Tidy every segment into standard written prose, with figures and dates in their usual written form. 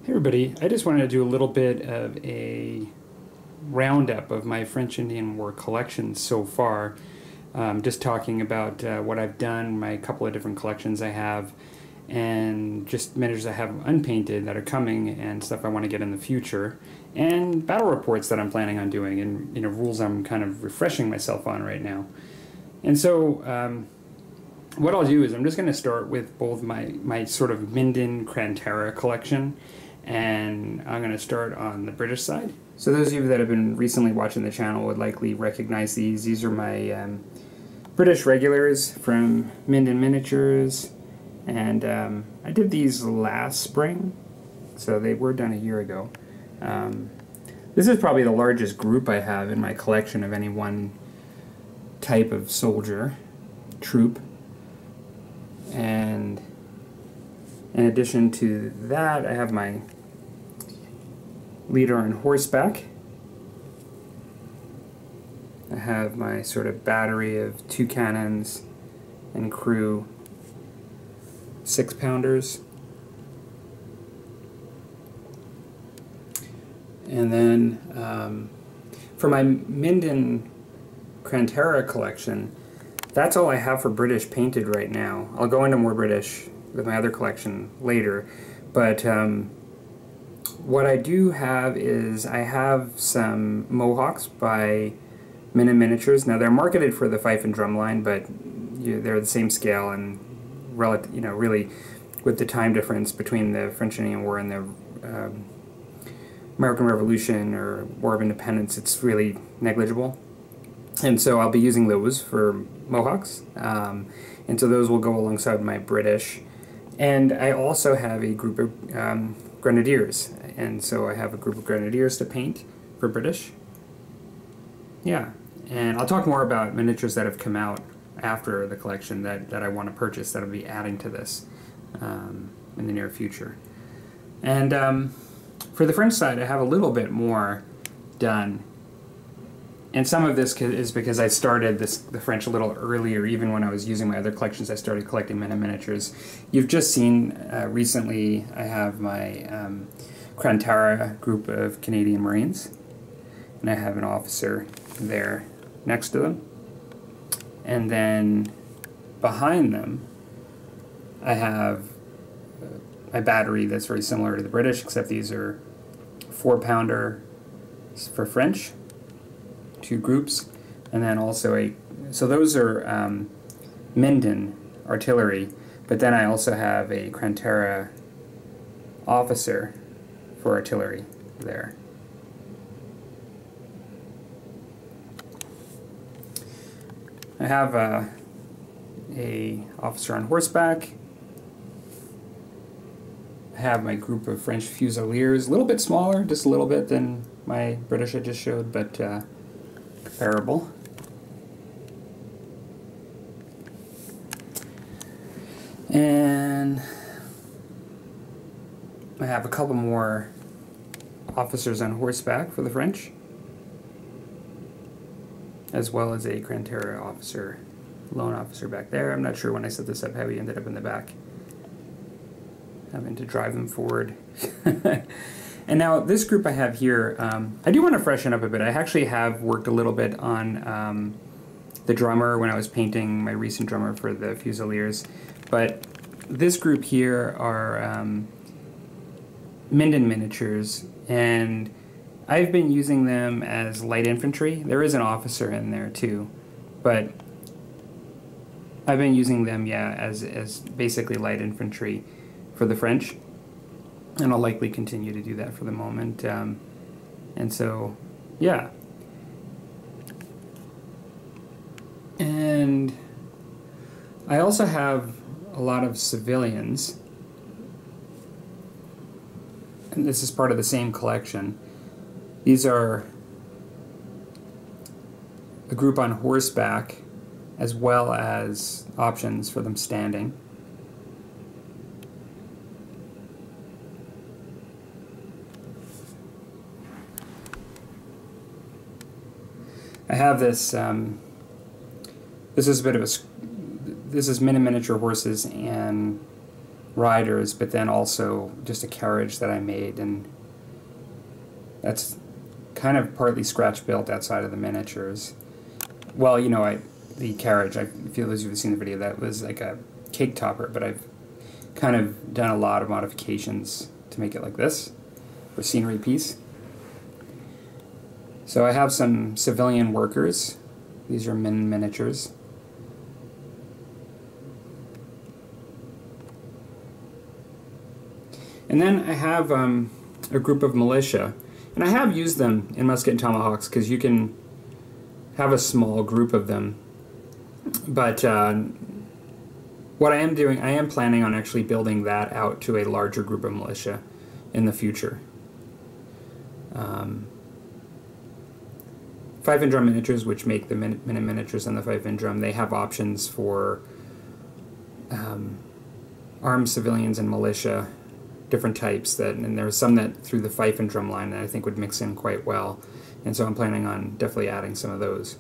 Hey everybody, I just wanted to do a little bit of a roundup of my French Indian War collections so far. Just talking about what I've done, my couple of different collections I have, and just miniatures I have unpainted that are coming and stuff I want to get in the future, and battle reports that I'm planning on doing, and rules I'm kind of refreshing myself on right now. And so what I'll do is I'm just going to start with both my sort of Minden Crantera collection, and I'm going to start on the British side. So those of you that have been recently watching the channel would likely recognize these. These are my British regulars from Minden Miniatures, and I did these last spring, so they were done a year ago. This is probably the largest group I have in my collection of any one type of soldier, troop. And in addition to that, I have my leader on horseback. I have my sort of battery of 2 cannons and crew 6-pounders. And then for my Minden Crantera collection, that's all I have for British painted right now. I'll go into more British with my other collection later, but what I do have is I have some Mohawks by Minden Miniatures. Now they're marketed for the fife and drum line, but they're the same scale, and really with the time difference between the French Indian War and the American Revolution or War of Independence, it's really negligible. And so I'll be using those for Mohawks, and so those will go alongside my British. And I also have a group of Grenadiers, and so I have a group of Grenadiers to paint for British. Yeah, and I'll talk more about miniatures that have come out after the collection that I want to purchase that I'll be adding to this in the near future. And for the French side, I have a little bit more done. And some of this is because I started the French a little earlier. Even when I was using my other collections, I started collecting Minden miniatures. You've just seen recently I have my Crantara group of Canadian Marines, and I have an officer there next to them. And then behind them, I have a battery that's very similar to the British, except these are 4-pounder for French. 2 groups, and then also so those are Minden artillery, but then I also have a Crantera officer for artillery there. I have a officer on horseback. I have my group of French Fusiliers, a little bit smaller, just a little bit than my British I just showed, but comparable. And I have a couple more officers on horseback for the French, as well as a Crantera officer, lone officer back there. I'm not sure when I set this up how he ended up in the back, having to drive them forward. And now this group I have here, I do want to freshen up a bit. I actually have worked a little bit on the drummer when I was painting my recent drummer for the Fusiliers. But this group here are Minden miniatures, and I've been using them as light infantry. There is an officer in there too, but I've been using them, yeah, as basically light infantry for the French. And I'll likely continue to do that for the moment. And so, yeah. And I also have a lot of civilians. And this is part of the same collection. These are a group on horseback, as well as options for them standing. I have this, this is a bit of a, this is Minden miniature horses and riders, but then also just a carriage that I made, and that's kind of partly scratch built outside of the miniatures. Well, you know, the carriage, I feel as you've seen the video, that was like a cake topper, but I've kind of done a lot of modifications to make it like this for scenery piece. So I have some civilian workers. These are Minden miniatures. And then I have a group of militia. And I have used them in Musket and Tomahawks because you can have a small group of them. But what I am doing, I am planning on actually building that out to a larger group of militia in the future. 5-inch drum miniatures, which make the Minden miniatures and the 5-inch drum, they have options for armed civilians and militia, different types, and there's some that through the fife and drum line that I think would mix in quite well, and so I'm planning on definitely adding some of those.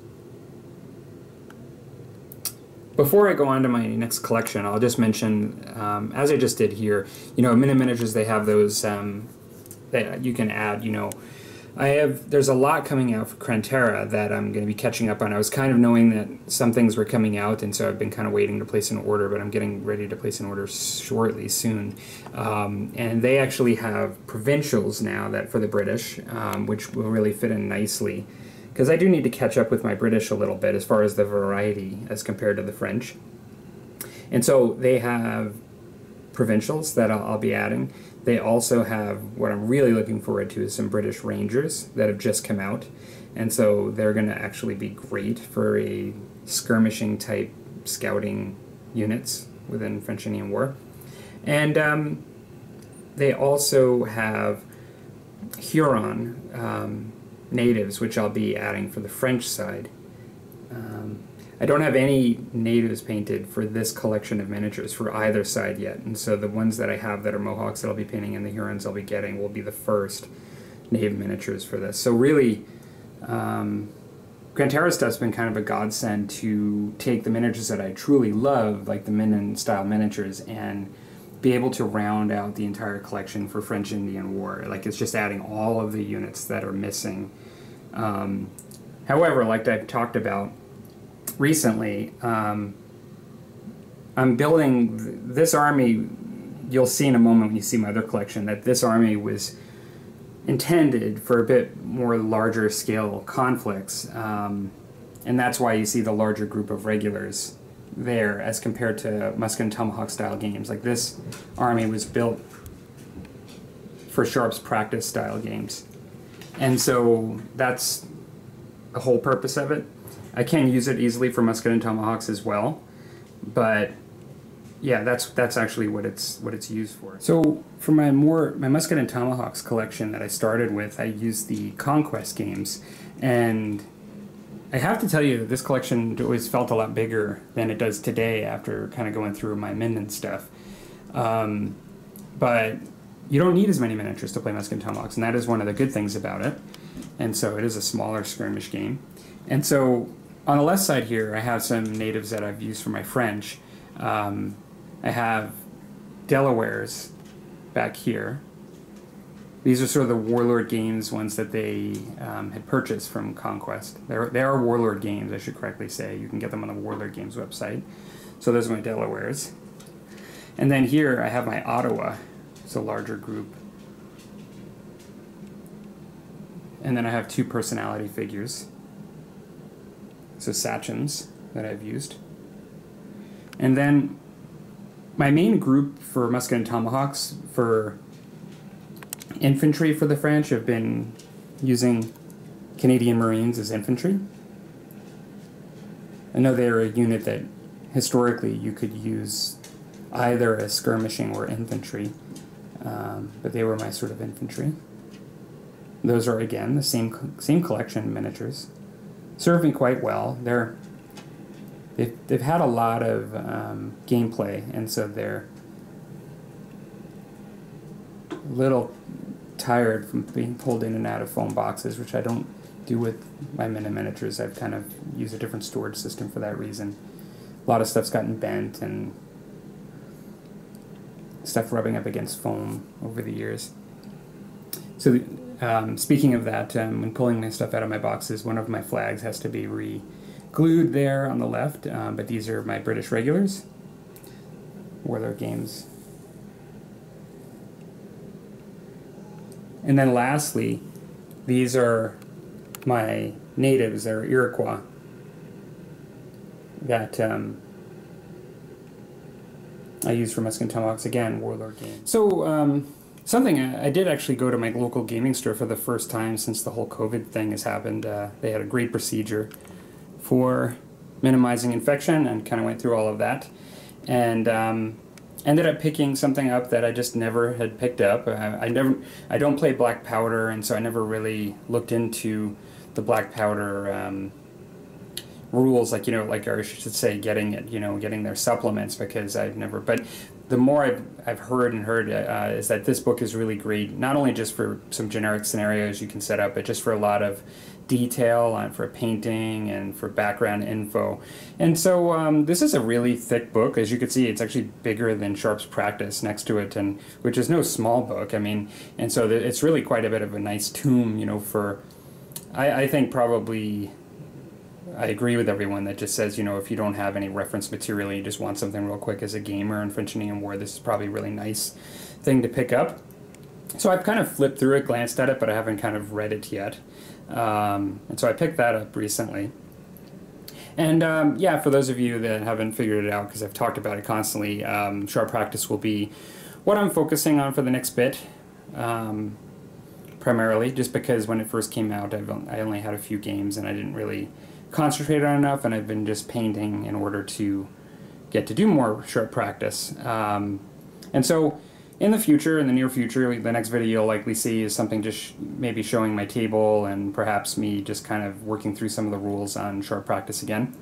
Before I go on to my next collection, I'll just mention, as I just did here, you know, Minden miniatures, they have those that you can add, you know. There's a lot coming out for Krantera that I'm going to be catching up on. I was kind of knowing that some things were coming out, and so I've been kind of waiting to place an order, but I'm getting ready to place an order shortly, soon. And they actually have provincials now that for the British, which will really fit in nicely, because I do need to catch up with my British a little bit as far as the variety as compared to the French. And so they have provincials that I'll be adding. They also have, what I'm really looking forward to is some British Rangers that have just come out, and so they're going to actually be great for a skirmishing type scouting units within French Indian War. And they also have Huron natives, which I'll be adding for the French side. I don't have any natives painted for this collection of miniatures for either side yet, and so the ones that I have that are Mohawks that I'll be painting and the Hurons I'll be getting will be the first native miniatures for this. So really, Krantera stuff's been kind of a godsend to take the miniatures that I truly love, like the Minden style miniatures, and be able to round out the entire collection for French Indian War. Like, it's just adding all of the units that are missing. However, like I've talked about recently, I'm building this army. You'll see in a moment when you see my other collection that this army was intended for a bit more larger scale conflicts, and that's why you see the larger group of regulars there as compared to Musket and Tomahawk style games. Like, this army was built for Sharp's practice style games, and so that's the whole purpose of it. I can use it easily for Musket and Tomahawks as well, but yeah, that's actually what it's used for. So for my Musket and Tomahawks collection that I started with, I used the Conquest games, and I have to tell you that this collection always felt a lot bigger than it does today after kind of going through my Minden stuff. But you don't need as many miniatures to play Musket and Tomahawks, and that is one of the good things about it. And so it is a smaller skirmish game. And so on the left side here, I have some natives that I've used for my French. I have Delawares back here. These are sort of the Warlord Games ones that they had purchased from Conquest. They are Warlord Games, I should correctly say. You can get them on the Warlord Games website. So those are my Delawares. And then here I have my Ottawa. It's a larger group. And then I have two personality figures. So Sachems that I've used. And then my main group for Musket and Tomahawks for infantry for the French have been using Canadian Marines as infantry. I know they're a unit that historically you could use either as skirmishing or infantry, but they were my sort of infantry. Those are, again, the same collection miniatures. Serve me quite well. They've had a lot of gameplay, and so they're a little tired from being pulled in and out of foam boxes, which I don't do with my Minden miniatures. I've kind of used a different storage system for that reason. A lot of stuff's gotten bent, and stuff rubbing up against foam over the years. So speaking of that, when pulling my stuff out of my boxes, one of my flags has to be re-glued there on the left, but these are my British regulars, Warlord Games. And then lastly, these are my natives, they're Iroquois, that I use for Musket Tomahawks, again, Warlord Games. So, something, I did actually go to my local gaming store for the first time since the whole COVID thing has happened. They had a great procedure for minimizing infection and kind of went through all of that. And ended up picking something up that I just never had picked up. I don't play black powder, and so I never really looked into the black powder rules, like, or I should say getting their supplements, because I've never, but the more I've heard is that this book is really great, not only just for some generic scenarios you can set up, but just for a lot of detail and for painting and for background info. And so this is a really thick book. As you can see, it's actually bigger than Sharp's Practice next to it, and which is no small book. I mean, and so it's really quite a bit of a nice tome, for, I think probably, I agree with everyone that just says, if you don't have any reference material, you just want something real quick as a gamer in French Indian War, this is probably a really nice thing to pick up. So I've kind of flipped through it, glanced at it, but I haven't kind of read it yet. And so I picked that up recently. And yeah, for those of you that haven't figured it out, because I've talked about it constantly, Sharp Practice will be what I'm focusing on for the next bit, primarily, just because when it first came out, I only had a few games and I didn't really concentrate on enough, and I've been just painting in order to get to do more Sharp Practice. And so in the future, in the near future, the next video you'll likely see is something just maybe showing my table and perhaps me just kind of working through some of the rules on Sharp Practice again.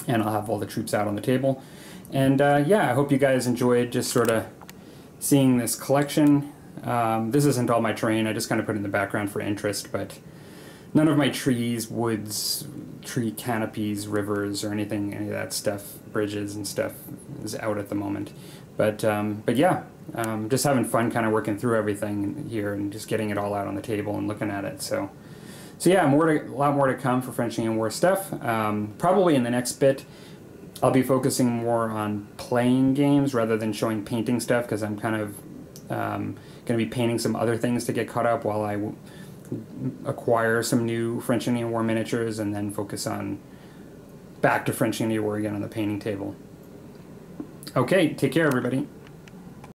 And I'll have all the troops out on the table. And yeah, I hope you guys enjoyed just sort of seeing this collection. This isn't all my terrain, I just kind of put it in the background for interest, but none of my trees, woods, tree canopies, rivers, or anything, any of that stuff, bridges and stuff, is out at the moment. But yeah, just having fun kind of working through everything here and just getting it all out on the table and looking at it. So yeah, a lot more to come for French Indian War stuff. Probably in the next bit, I'll be focusing more on playing games rather than showing painting stuff, because I'm kind of going to be painting some other things to get caught up while I acquire some new French Indian War miniatures, and then focus on back to French Indian War again on the painting table. Okay, take care everybody.